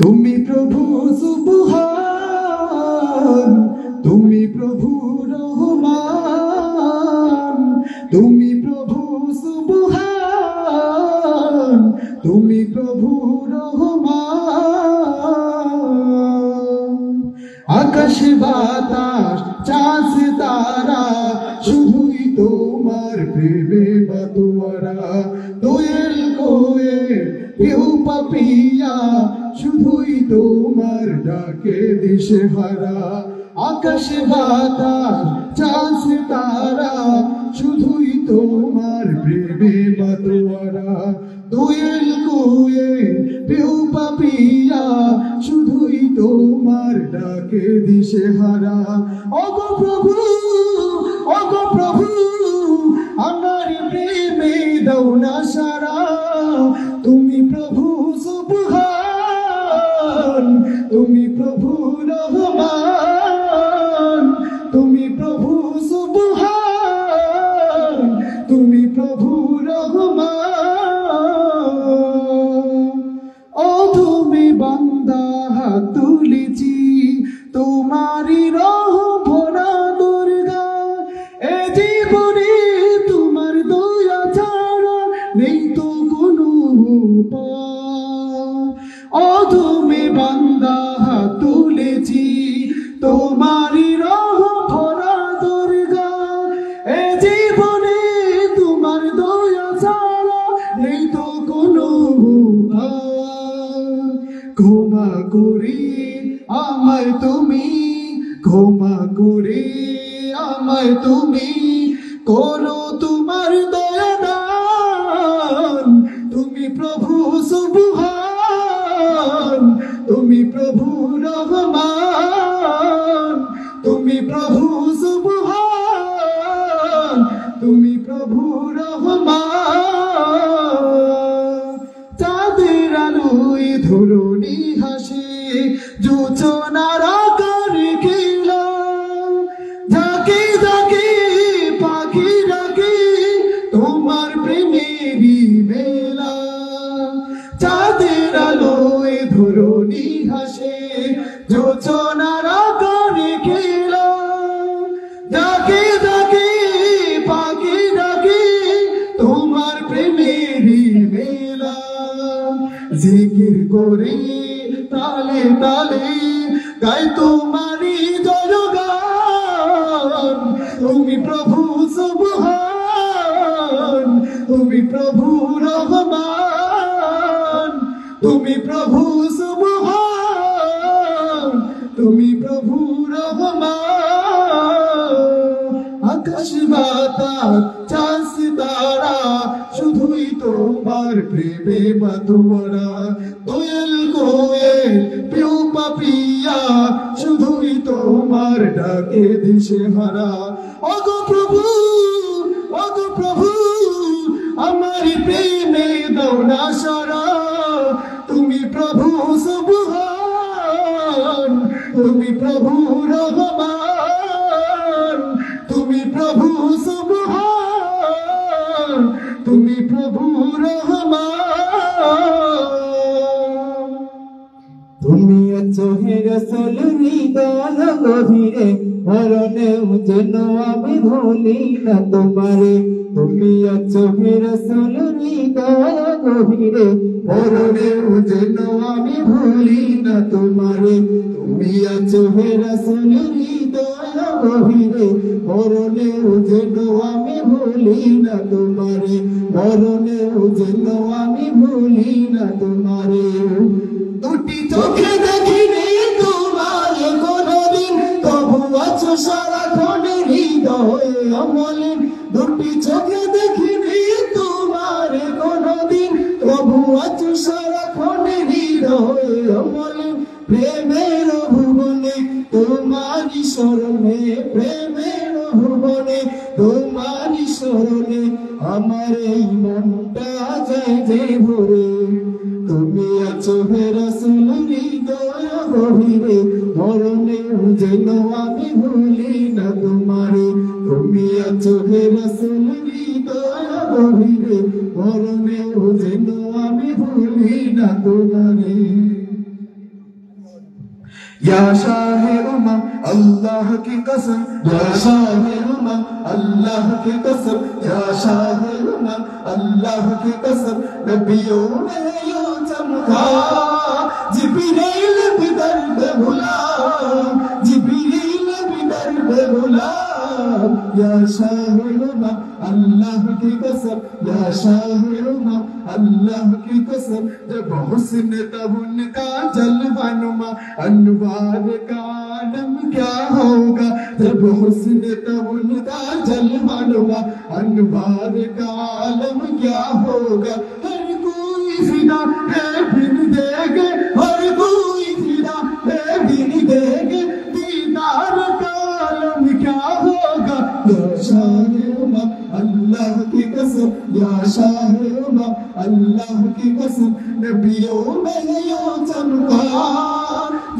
তুমি প্রভু সুবহান, তুমি প্রভু রহমান, তুমি প্রভু সুবহান, তুমি প্রভু রহমান। আকাশ বাতাস চাঁদ তারা শুধুই তোমার প্রেমে মাতোয়ারা। দোয়েল কোয়েল কেউ পাপিয়া শুধুই তোমার ডাকে দিশেহারা। আকাশ বাতাস চাঁদ তারা শুধুই তোমার প্রেমে মাতোয়ারা। দোয়েল কোয়েল কেউ পাপিয়া শুধুই তোমার ডাকে দিশেহারা। ওগো প্রভু, ওগো প্রভু, আমার প্রেমে দাও না সারা। তুমি প্রভু সুবহান, তুমি প্রভু রহমান, তুমি প্রভু সুবহান, তুমি প্রভু রহমান। ও তুমি বান্দা হাত তুলেছি তোমারি রহমনা দুর্গা। এ জীবনে তোমার দয়া ছাড়া নেই তো কোনো উপায়। ও তুমি বান্দা হাত তুলেছি তোমারি রহমনা দুর্গা। এ জীবনে তোমার দয়া ছাড়া নেই তো কোনো উপায়। ক্ষমা করে আমায় তুমি, ক্ষমা করে আমায় তুমি, করো তোমার দয়া দান। তুমি প্রভু সুবহান, তুমি প্রভু রহমান, তুমি প্রভু সুবহান, তুমি প্রভু রহমান। চাঁদের আলোয় ধরণী হাসে জোছনার আকারে খেলা। ঝাঁকে ঝাঁকে পাখি ডাকে তোমার প্রেমেরই মেলা। চাঁদের আলোয় ধরণী হাসে জোছনার আকারে খেলা। ঝাঁকে ঝাঁকে পাখি ডাকে তোমার প্রেমেরই মেলা। জিকির করে তালে তালে গাই তোমারি জয়গান। তুমি প্রভু সুবহান, তুমি প্রভু রহমান, তুমি প্রভু সুবহান, তুমি প্রভু রহমান। আকাশ বাতাস চাঁদ তারা শুধুই তোমার প্রেমে মাতোয়ারা। দোয়েল কোয়েল কেউ পাপিয়া শুধুই তোমার ডাকে দিশেহারা। ওগো প্রভু, ওগো প্রভু, আমার প্রেমে দাও না সারা। তুমি প্রভু সুবহান, তুমি প্রভু রহমান, তুমি প্রভু সুবহান, তুমি প্রভু রহমান। তুমি আছো হে রাসূল হৃদয় গভীরে, মরণেও যেন আমি ভুলি না তোমারে। তুমি আছো হে রাসূল হৃদয় গভীরে, মরণেও যেন আমি ভুলি না তোমারে। তুমি আছো হে রাসূল হৃদয় গভীরে, মরণেও যেন আমি ভুলি না তোমারে। মরণেও যেন আমি ভুলি না তোমারে। দুটি চোখে দেখিনি তোমার কোনদিন, তবু আছো সারাক্ষণ হৃদয়ে অমলিন। দুটি চোখে দেখিনি তোমার কোনদিন, তবু আছো সারাক্ষণ হৃদয়ে অমলিন। প্রেমের ভুবনে তোমারি শরণে, প্রেমের ভুবনে তোমারি শরণে আমার এই মনটা যায় যে ভরে। তুমি আছো হে রাসূল হৃদয় গভীরে, মরণেও যেন আমি ভুলি না তোমারে। তুমি আছো হে রাসূল হৃদয় গভীরে, মরণেও যেন আমি ভুলি না তোমারে। या शाह उमम अल्लाह की कसम, या शाह उमम अल्लाह की कसम, या शाह उमम अल्लाह की कसम, नबियों ने यूं चमका जिब्रील भी दर्द गुलाम, जिब्रील भी दर्द गुलाम, या शाह उमम अल्लाह की कसम, या शाह उमम अल्लाह की कसम, जब हुस्न तब उनका जलवानुमा, अनवार का आलम क्या होगा, जब हुस्न तब उनका जलवानुमा, अनवार का आलम क्या होगा, हर कोई फिदा है बिन देगे, हर कोई फिदा है बिन देगे, दीदार का आलम क्या होगा, या शाह उमम अल्लाह की कसम, या शाह उमम अल्लाह की कसम, नबियों में यूं चमका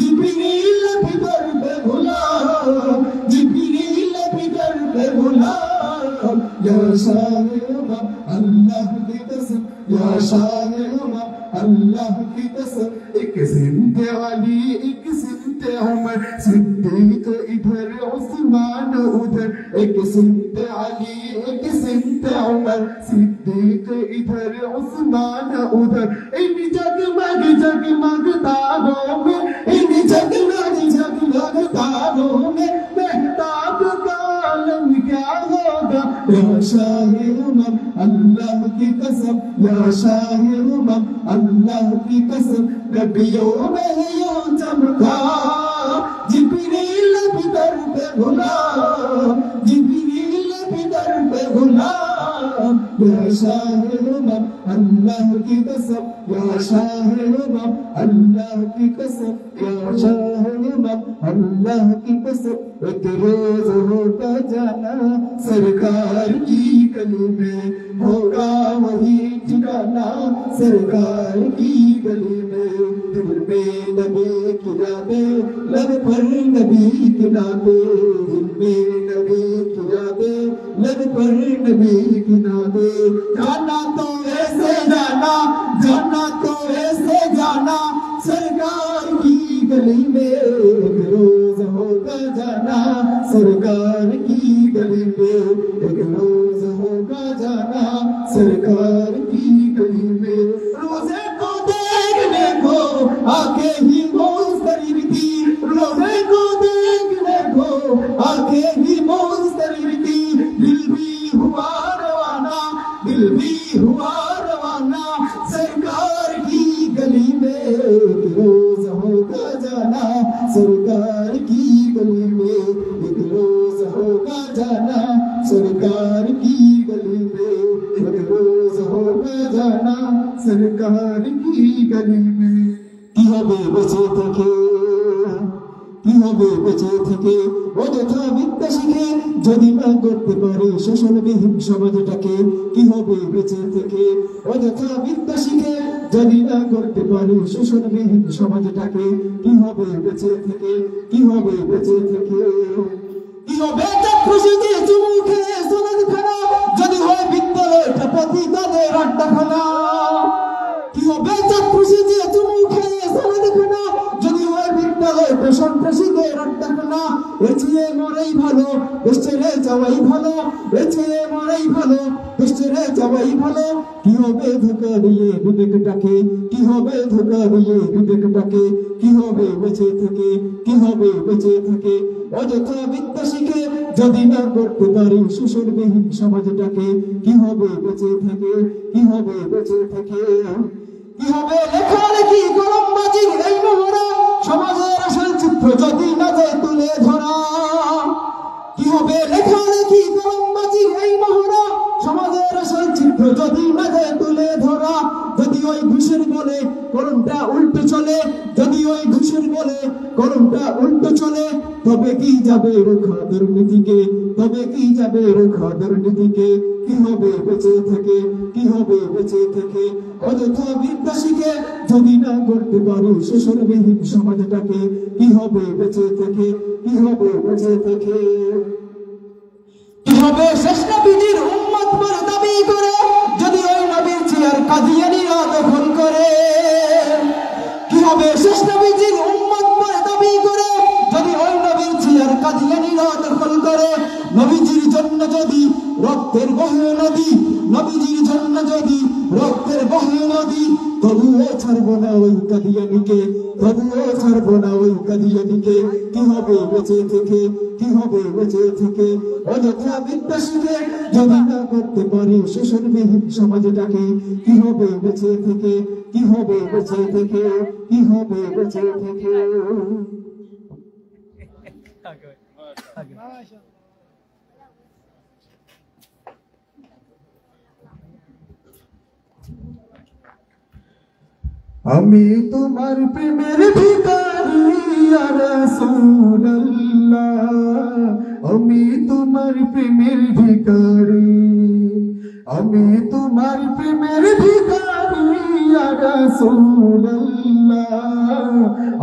जिब्रील भी दर्द गुलाम, जिब्रील भी दर्द गुलाम, या शाह उमम अल्लाह की कसम, या शाह उमम अल्लाह की कसम, एक सिमते वाली एक सिमते उमर, सिद्दीक इधर उस्मान उधर, एक सिमते अली एक सिमते उमर, सिद्दीक इधर उस्मान उधर, इन जगमग जगमग तारों में, इन जगमग जगमग तारों में, मेहताब का आलम क्या होगा, या शाह उमम अल्लाह की कसम, या शाह उमम अल्लाह की कसम, नबियों में यूं चमका जिब्रील भी दर्द गुलाम, जिब्रील भी दर्द गुलाम, या शाह उमम अल्लाह की कसम, या शाह उमम अल्लाह की कसम, या शाह उमम अल्लाह की कसम, एक रोज होगा जाना सरकार की गली में, होगा वही ठिकाना सरकार की गली में, दिल में नबी की यादें, लब पर नबी की नाते, दिल में नबी की यादें, लब पर नबी की नाते, जाना तो ऐसे जाना, जाना तो ऐसे जाना सरकार की गली में, एक रोज होगा जाना सरकार की गली में, एक रोज होगा जाना सरकार की गली में, रोजे को देखने को आके ही मुस्तरिब थी, रोजे को देखने को आके ही मुस्तरिब थी, दिल भी हुआ रवाना, दिल भी हुआ रवाना सरकार की गली में, एक रोज होगा जाना सरकार की गली में, एक रोज होगा जाना सरकार की गली में, एक रोज होगा जाना सरकार की गली में, কি হবে বেঁচে থেকে, কি হবে বেঁচে থেকে অযথা বিদ্যা শিখে যদি না করতে পারে শোষণবিহীন সমাজটাকে, কি হবে বেঁচে থেকে অযথা বিদ্যা শিখে যদি না করতে পারে শোষণবিহীন সমাজটাকে, কি হবে বেঁচে থেকে, কি হবে বেঁচে থেকে, কি হবে চাক্ষুষী দিয়ে চুমু খেয়ে সনদখানা যদি হয় বিদ্যালয়টা পতিতাদের আড্ডাখানা, কি হবে চাক্ষুষী দিয়ে চুমু খেয়ে সনদখানা যদি হয় বিদ্যালয়টা সন্ত্রাসীদের আড্ডাখানা, এর চেয়ে মরাই ভালো দেশ ছেড়ে যাওয়াই ভালো, এর চেয়ে মরাই ভালো দেশ ছেড়ে যাওয়াই ভালো, কি হবে ধোঁকা দিয়ে বিবেকটাকে, কি হবে ধোঁকা দিয়ে বিবেকটাকে, কি হবে বেঁচে থেকে, কি হবে বেঁচে থেকে অযথা বিদ্যা শিখে যদি না করতে পারি শোষণবিহীন সমাজটাকে, কি হবে বেঁচে থেকে, কি হবে বেঁচে থেকে, কি হবে লেখালেখি কলমবাজি এই মহড়া সমাজের আসল চিত্র যদি না যায় তুলে ধরা, কি হবে লেখালেখি কলমবাজি এই মহড়া সমাজের আসল চিত্র যদি না যায় তুলে ধরা, যদি ওই ঘুষের বলে কলমটা উল্টো চলে, যদি ওই ঘুষের বলে কলমটা উল্টো চলে, তবে কি যাবে রোখা দুর্নীতিকে, তবে কি যাবে রোখা দুর্নীতিকে, কি হবে বেঁচে থেকে, কি হবে বেঁচে থেকে অযথা বিদ্যা শিখে যদি না করতে পারি শোষণবিহীন সমাজটাকে, কি হবে বেঁচে থেকে, কি হবে বেঁচে থেকে, কি হবে শেষ নবীর উম্মত বলে দাবি করে যদি ওই নবীর চেয়ার কাদিয়ানীরা দখল করে, কি হবে শেষ নবীর উম্মত বলে দাবি করে রক্তের বহে নদী, নবীজির জন্য যদি রক্তের বহে নদী, তবুও ছাড়বো না ওই কাদিয়ানিকে, তবুও ছাড়বো না ওই কাদিয়ানিকে। কি হবে বেঁচে থেকে, কি হবে বেঁচে থেকে, অযথা বিদ্যা শিখে যদি না করতে পারি শোষণবিহীন সমাজটাকে। কি হবে বেঁচে থেকে, কি হবে বেঁচে থেকে, কি হবে বেঁচে থেকে। আমি তোমার প্রেমের ভিখারি ইয়া রাসূলুল্লাহ, আমি তোমার প্রেমের ভিখারি, আমি তোমার প্রেমের ভিখারি ইয়া রাসূলুল্লাহ,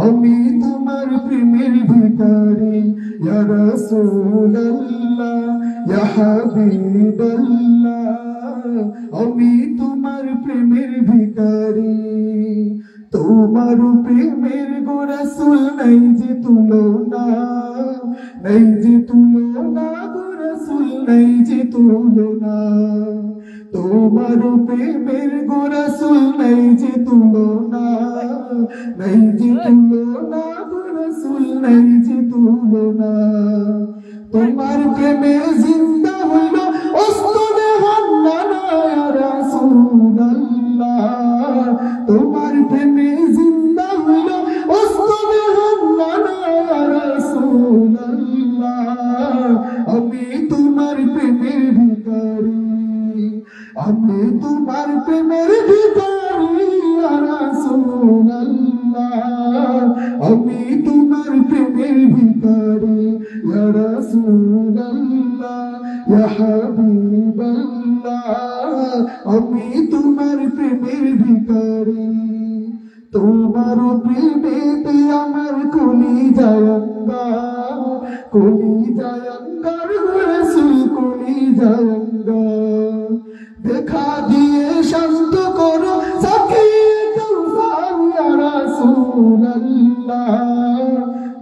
আমি তোমার প্রেমের ভিখারি ইয়া রাসূলুল্লাহ, ইয়া হাবিবাল্লাহ, আমি তোমার প্রেমের ভিখারি। তোমার প্রেমের গো রাসূল নাই যে তুলনা, নাই যে তুলনা গো রাসূল নাই যে তুলনা। তোমার প্রেমের গো রাসূল নাই যে তুলনা, নাই যে তুলনা গো রাসূল নাই যে তুলনা। তোমার প্রেমে জিন্দা হইল ওস্তনে হান্নানা ইয়া রাসূলুল্লাহ, তোমার প্রেমে জিন্দা হইল ওস্তনে হান্নানা ইয়া রাসূলুল্লাহ, আমি তোমার প্রেমের ভিখারি, আমি তোমার প্রেমের ভিখারি ইয়া রাসূলুল্লাহ, আমি তোমার প্রেমের ভিখারি ইয়া রাসূলুল্লাহ, ইয়া হাবিবাল্লাহ, আমি তোমার প্রেমের ভিখারি। তোমার প্রেমেতে আমার কলিজায় অঙ্গার, কলিজায় অঙ্গার গো রাসূল কলিজায় অঙ্গার। দেখা দিয়ে শান্ত করো সাকিয়ে কাউসার ইয়া রাসূলুল্লাহ,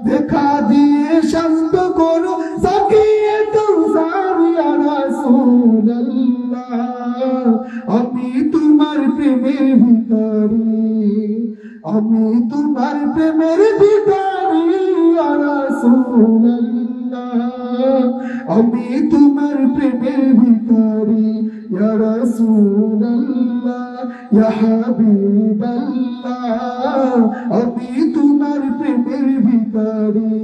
দেখা দিয়ে শান্ত করো সাকিয়ে কাউসার ইয়া রাসূলুল্লাহ, আমি তোমার প্রেমের ভিখারি, আমি তোমার প্রেমের ভিখারি ইয়া রাসূলুল্লাহ, আমি তোমার প্রেমের ভিখারি ইয়া রাসূলুল্লাহ, ইয়া হাবিবাল্লাহ, আমি তোমার প্রেমের ভিখারি,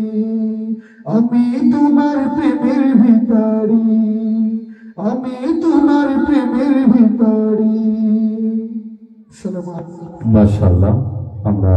আমি তোমার প্রেমের ভিখারি, আমি তোমার প্রেমের ভিখারি। মাশাআল্লাহ। আমরা